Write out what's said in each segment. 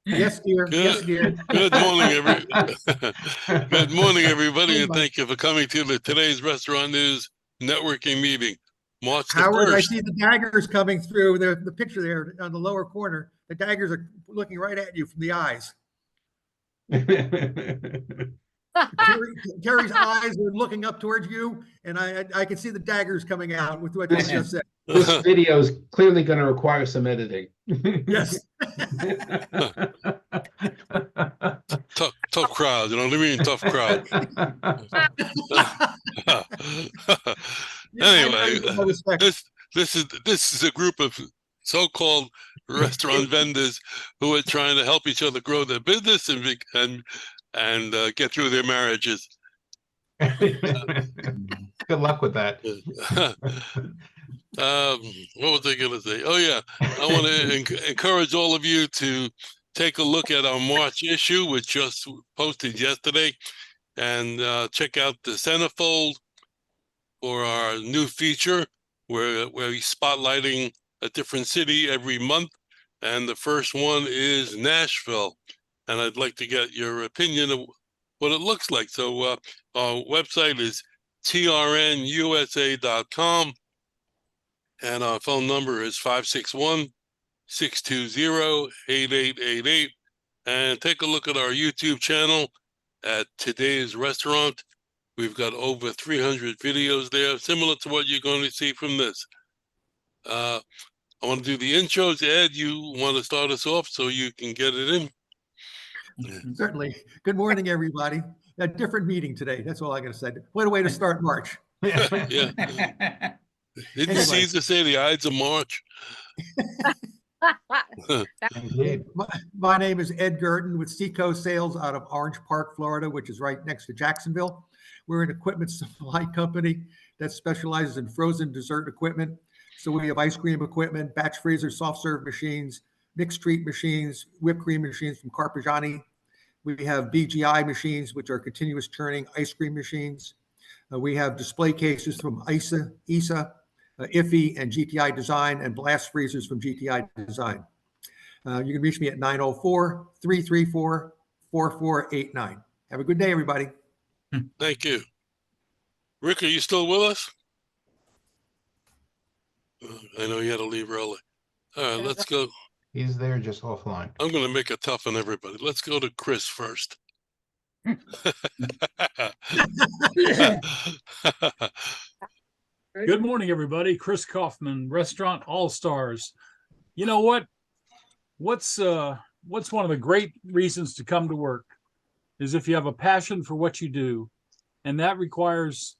Yes, dear. Yes, dear. Good morning, Good morning, everybody, and thank you for coming to today's Restaurant News networking meeting, March the Howard, I 1st. see the daggers coming through the picture there on the lower corner. The daggers are looking right at you from the eyes. Terry's eyes are looking up towards you, and I can see the daggers coming out with what you just said. This video is clearly going to require some editing. Yes. Tough crowd, you know what I mean? Tough crowd. Anyway, this is a group of so-called restaurant vendors who are trying to help each other grow their business and get through their marriages. Good luck with that. What was I going to say? Oh, yeah. I want to encourage all of you to take a look at our March issue, which just posted yesterday, and check out the centerfold for our new feature where we're spotlighting a different city every month. And the first one is Nashville. And I'd like to get your opinion of what it looks like. So our website is trnusa.com. And our phone number is 561-620-8888. And take a look at our YouTube channel at Today's Restaurant. We've got over 300 videos there, similar to what you're going to see from this. I want to do the intros. Ed, you want to start us off so you can get it in? Certainly. Good morning, everybody. A different meeting today. That's all I got to say. What a way to start March. Yeah. Didn't Caesar say the Ides of March? My name is Ed Gurdon with Seacoast Sales out of Orange Park, Florida, which is right next to Jacksonville. We're an equipment supply company that specializes in frozen dessert equipment. So we have ice cream equipment, batch freezer, soft serve machines, mixed treat machines, whipped cream machines from Carpigiani. We have BGI machines, which are continuous churning ice cream machines. We have display cases from ISA, IFE, and GTI Design, and blast freezers from GTI Design. You can reach me at 904-334-4489. Have a good day, everybody. Thank you. Rick, are you still with us? I know you had to leave early. All right, let's go. He's there, just offline. I'm going to make it tough on everybody. Let's go to Chris first. Good morning, everybody. Chris Kaufman, Restaurant All Stars. You know what? What's one of the great reasons to come to work is if you have a passion for what you do, and that requires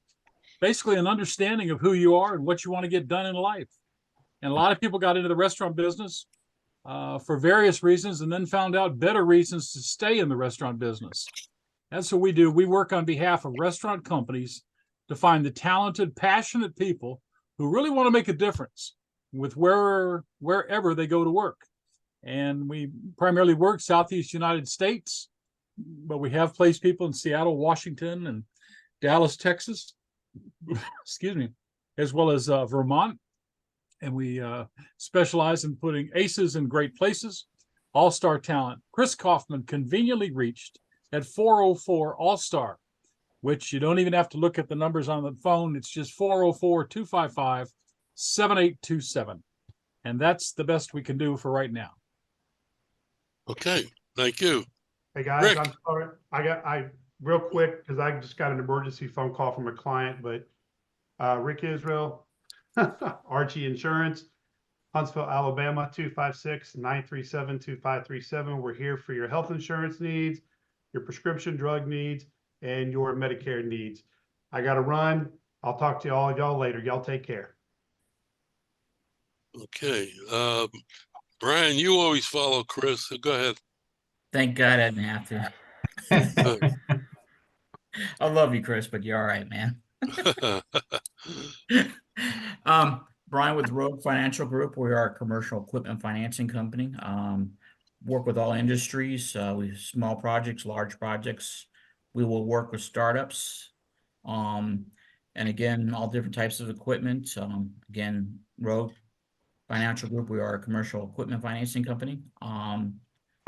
basically an understanding of who you are and what you want to get done in life. And a lot of people got into the restaurant business for various reasons and then found out better reasons to stay in the restaurant business. That's what we do. We work on behalf of restaurant companies to find the talented, passionate people who really want to make a difference with wherever they go to work. And we primarily work Southeast United States, but we have placed people in Seattle, Washington, and Dallas, Texas, excuse me, as well as Vermont. And we specialize in putting aces in great places, all-star talent. Chris Kaufman conveniently reached at 404 All-Star, which you don't even have to look at the numbers on the phone. It's just 404-255-7827. And that's the best we can do for right now. Okay, thank you. Hey guys, Rick. I'm sorry. I real quick, because I just got an emergency phone call from a client, but Rick Israel, Archie Insurance, Huntsville, Alabama, 256-937-2537. We're here for your health insurance needs, your prescription drug needs, and your Medicare needs. I got to run. I'll talk to all of y'all later. Y'all take care. Okay. Brian, you always follow Chris. So go ahead. Thank God I didn't have to. I love you, Chris, but you're all right, man. Brian with Rogue Financial Group. We are a commercial equipment financing company. Work with all industries. We have small projects, large projects. We will work with startups. And again, all different types of equipment. Again, Rogue Financial Group, we are a commercial equipment financing company.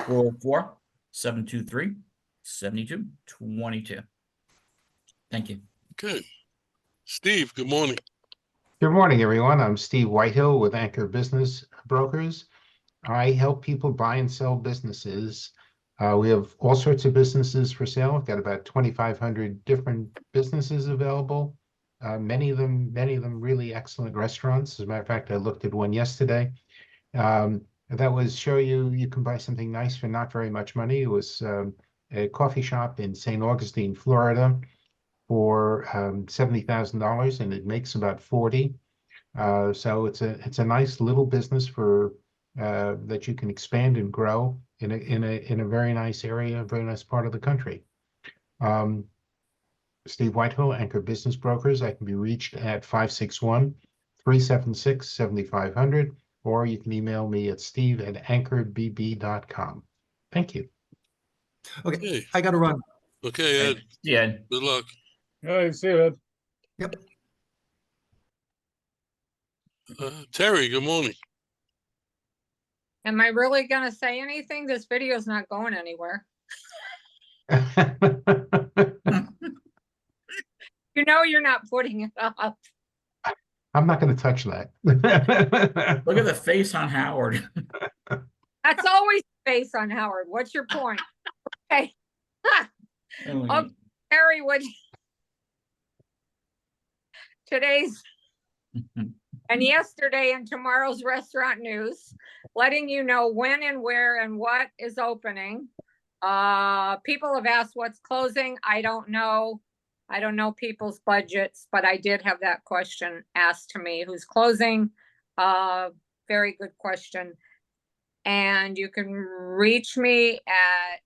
404-723-7222. Thank you. Okay. Steve, good morning. Good morning, everyone. I'm Steve Whitehill with Anchor Business Brokers. I help people buy and sell businesses. We have all sorts of businesses for sale. We've got about 2,500 different businesses available. Many of them really excellent restaurants. As a matter of fact, I looked at one yesterday. That was show you can buy something nice for not very much money. It was a coffee shop in St. Augustine, Florida, for $70,000, and it makes about 40. So it's a nice little business for that you can expand and grow in a very nice area, a very nice part of the country. Steve Whitehill, Anchor Business Brokers. I can be reached at 561-376-7500, or you can email me at steve@anchorbb.com. Thank you. Okay, Hey, I got to run. okay, Ed, Yeah. good luck. I see it. Yep. Terry, good morning. Am I really gonna say anything? This video's not going anywhere. You know you're not putting it up. I'm not going to touch that. Look at the face on Howard. That's always based on Howard. What's your point? Okay. Okay, Harry, what today's and yesterday and tomorrow's restaurant news, letting you know when and where and what is opening. People have asked what's closing. I don't know. I don't know people's budgets, but I did have that question asked to me. Who's closing? Very good question. And you can reach me at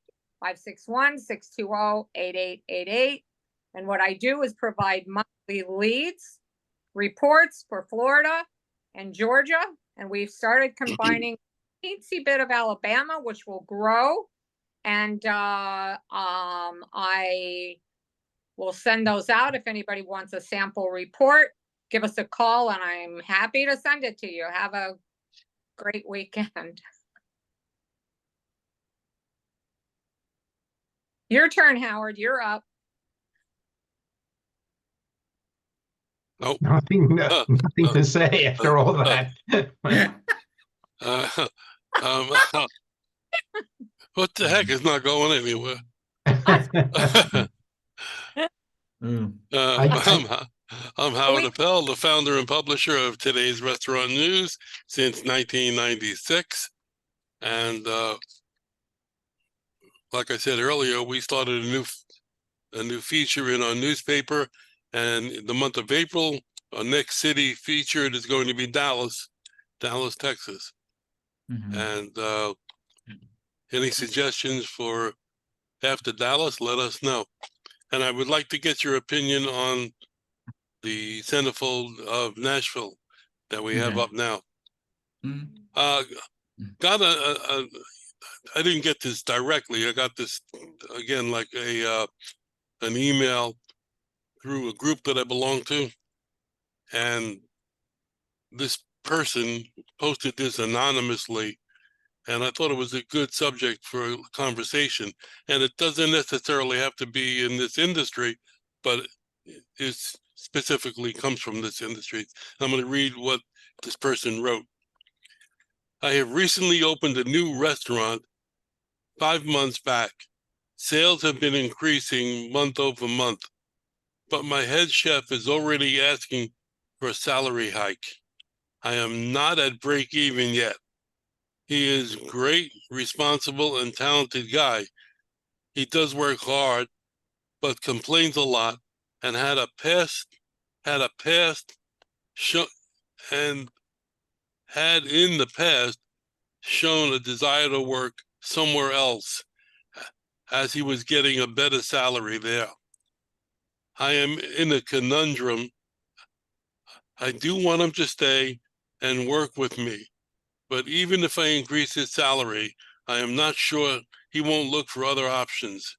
561-620-8888. And what I do is provide monthly leads, reports for Florida and Georgia. And we've started combining a teensy bit of Alabama, which will grow. And I will send those out. If anybody wants a sample report, give us a call and I'm happy to send it to you. Have a great weekend. Your turn, Howard. You're up. Nope. Nothing to say after all that. What the heck is not going anywhere? I'm Howard Appel, the founder and publisher of today's Restaurant News since 1996. And like I said earlier, we started a new feature in our newspaper. And the month of April, our next city featured is going to be Dallas, Texas. And any suggestions for after Dallas, let us know. And I would like to get your opinion on the centerfold of Nashville that we have up now. Got I didn't get this directly. I got this again, like an email through a group that I belong to. And this person posted this anonymously. And I thought it was a good subject for a conversation. And it doesn't necessarily have to be in this industry, but it specifically comes from this industry. I'm going to read what this person wrote. I have recently opened a new restaurant 5 months back. Sales have been increasing month over month, but my head chef is already asking for a salary hike. I am not at break even yet. He is great, responsible, and talented guy. He does work hard, but complains a lot, and had in the past shown a desire to work somewhere else, as he was getting a better salary there. I am in a conundrum. I do want him to stay and work with me, but even if I increase his salary, I am not sure he won't look for other options.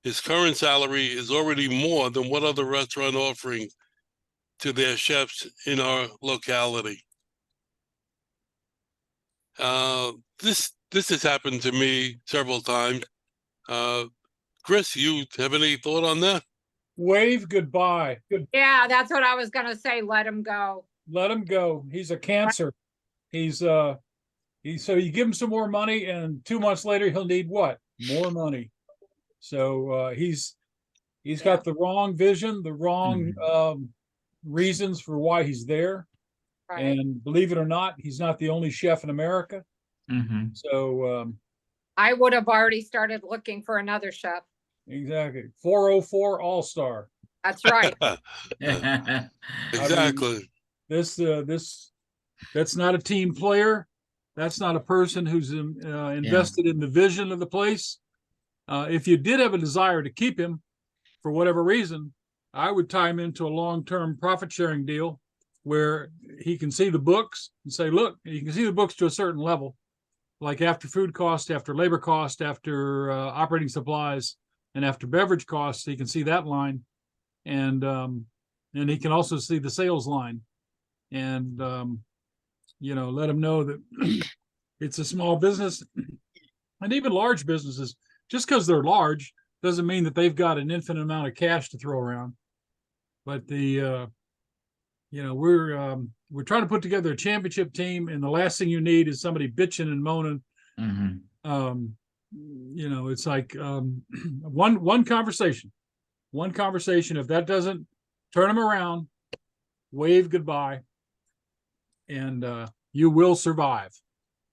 His current salary is already more than what other restaurant offering to their chefs in our locality. This has happened to me several times. Chris, you have any thought on that? Wave goodbye. Yeah, that's what I was gonna say. Let him go. Let him go. He's a cancer. He's so you give him some more money, and 2 months later he'll need what? More money. So he's got the wrong vision, the wrong reasons for why he's there. Right. And believe it or not, he's not the only chef in America. So I would have already started looking for another chef. exactly, 404 All-Star. That's right. Exactly. This that's not a team player. That's not a person who's invested in the vision of the place. If you did have a desire to keep him for whatever reason, I would tie him into a long-term profit-sharing deal where he can see the books and say, look, you can see the books to a certain level, like after food cost, after labor cost, after operating supplies, and after beverage costs. He can see that line, and he can also see the sales line, and let him know that it's a small business, and even large businesses. Just because they're large doesn't mean that they've got an infinite amount of cash to throw around. But we're trying to put together a championship team, and the last thing you need is somebody bitching and moaning. It's like one conversation. If that doesn't turn them around, wave goodbye, and you will survive.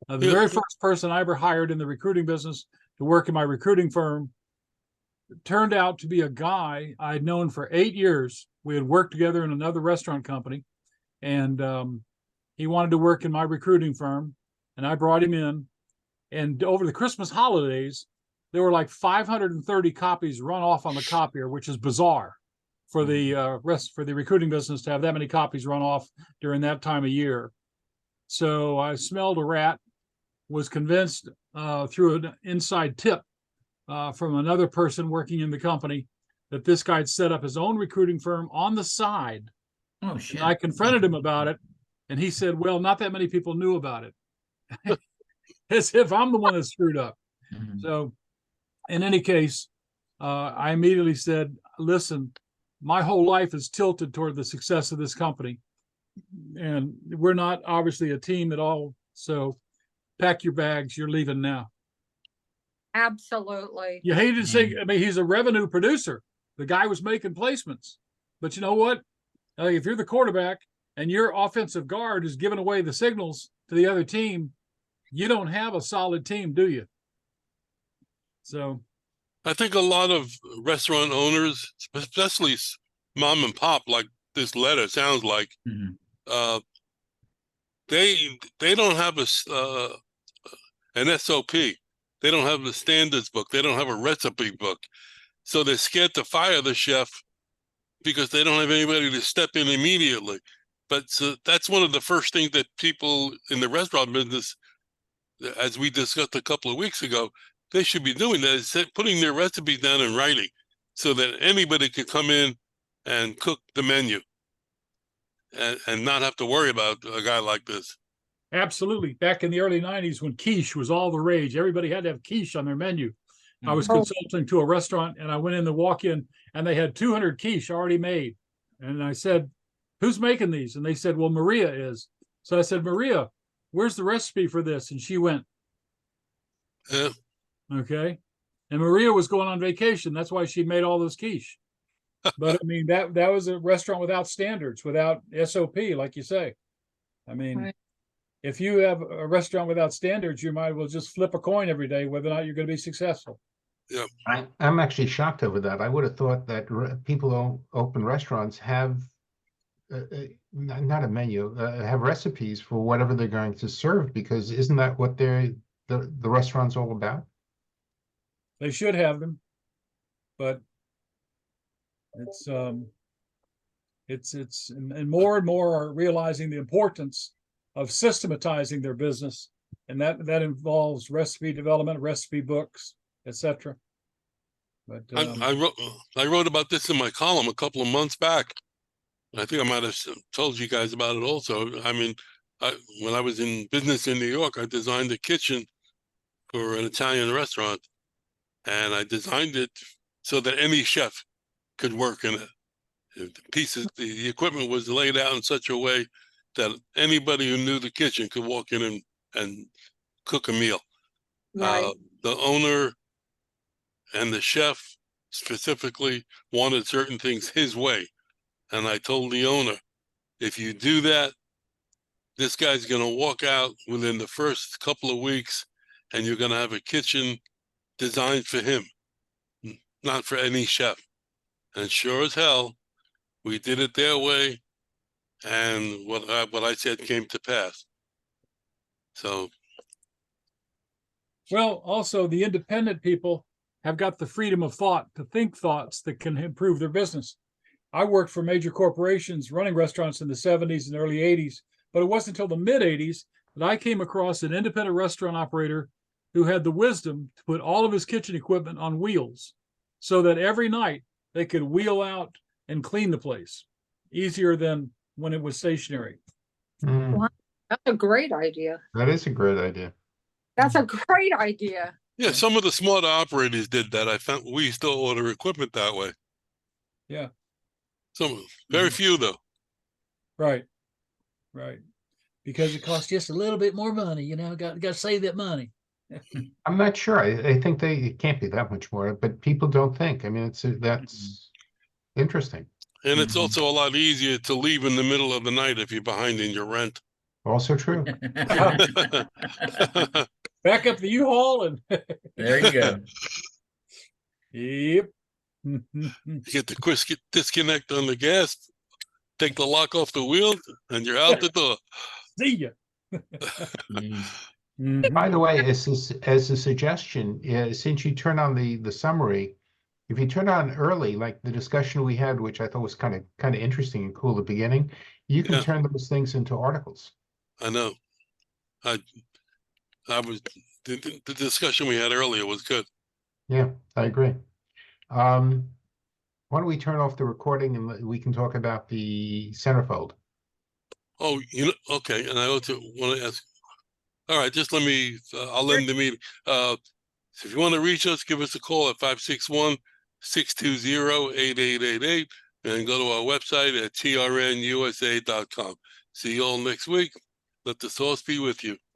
The very first person I ever hired in the recruiting business to work in my recruiting firm turned out to be a guy I'd known for 8 years. We had worked together in another restaurant company, and he wanted to work in my recruiting firm, and I brought him in. And over the Christmas holidays, there were like 530 copies run off on the copier, which is bizarre for the recruiting business to have that many copies run off during that time of year. So I smelled a rat, was convinced through an inside tip from another person working in the company that this guy had set up his own recruiting firm on the side. Oh, shit. And I confronted him about it, and he said, well, not that many people knew about it. As if I'm the one that screwed up. So in any case, I immediately said, listen, my whole life is tilted toward the success of this company. And we're not obviously a team at all. So pack your bags, you're leaving now. Absolutely. You hated to say, I mean, he's a revenue producer. The guy was making placements. But you know what? If you're the quarterback and your offensive guard is giving away the signals to the other team, you don't have a solid team, do you? So I think a lot of restaurant owners, especially mom and pop, like this letter sounds like, they don't have an SOP. They don't have a standards book. They don't have a recipe book. So they're scared to fire the chef because they don't have anybody to step in immediately. But so that's one of the first things that people in the restaurant business, as we discussed a couple of weeks ago, they should be doing that, is putting their recipes down in writing so that anybody can come in and cook the menu and not have to worry about a guy like this. Absolutely. Back in the early 90s when quiche was all the rage, everybody had to have quiche on their menu. I was consulting to a restaurant, and I went in the walk-in, and they had 200 quiche already made. And I said, who's making these? And they said, well, Maria is. So I said, Maria, where's the recipe for this? And she went, Yeah. Okay. And Maria was going on vacation. That's why she made all those quiche. But I mean, that was a restaurant without standards, without SOP, like you say. I mean, if you have a restaurant without standards, you might as well just flip a coin every day whether or not you're going to be successful. Yeah. I'm actually shocked over that. I would have thought that people who open restaurants have not a menu, have recipes for whatever they're going to serve, because isn't that what the restaurant's all about? They should have them, but it's and more are realizing the importance of systematizing their business, and that involves recipe development, recipe books, etc. But I wrote about this in my column a couple of months back. I think I might have told you guys about it also. I mean, when I was in business in New York, I designed a kitchen for an Italian restaurant, and I designed it so that any chef could work in it. The equipment was laid out in such a way that anybody who knew the kitchen could walk in and cook a meal. Right. The owner and the chef specifically wanted certain things his way. And I told the owner, if you do that, this guy's going to walk out within the first couple of weeks and you're going to have a kitchen designed for him, not for any chef. And sure as hell, we did it their way. And what I said came to pass. So. Well, also the independent people have got the freedom of thought to think thoughts that can improve their business. I worked for major corporations running restaurants in the 70s and early 80s, but it wasn't until the mid 80s that I came across an independent restaurant operator who had the wisdom to put all of his kitchen equipment on wheels so that every night they could wheel out and clean the place easier than when it was stationary. Mm, Wow. That's a great idea. that is a great idea. That's a great idea. Yeah, some of the smarter operators did that. I found we used to order equipment that way. Yeah. Some, very few though. Right. Right. Because it costs just a little bit more money, got to save that money. I'm not sure. I think it can't be that much more, but people don't think. I mean, that's interesting. And it's also a lot easier to leave in the middle of the night if you're behind in your rent. Also true. Back up the U-Haul and There you go. Yep. You get the quick disconnect on the gas, take the lock off the wheel, and you're out the door. See ya. By the way, as a suggestion, since you turn on the summary, if you turn on early, like the discussion we had, which I thought was kind of interesting and cool at the beginning, you can turn those things into articles. I know. I was the discussion we had earlier was good. Yeah, I agree. Why don't we turn off the recording and we can talk about the centerfold? Oh, okay. And I also want to ask. All right, just let me. I'll end the meeting. So if you want to reach us, give us a call at 561-620-8888 and go to our website at trnusa.com. See you all next week. Let the sauce be with you.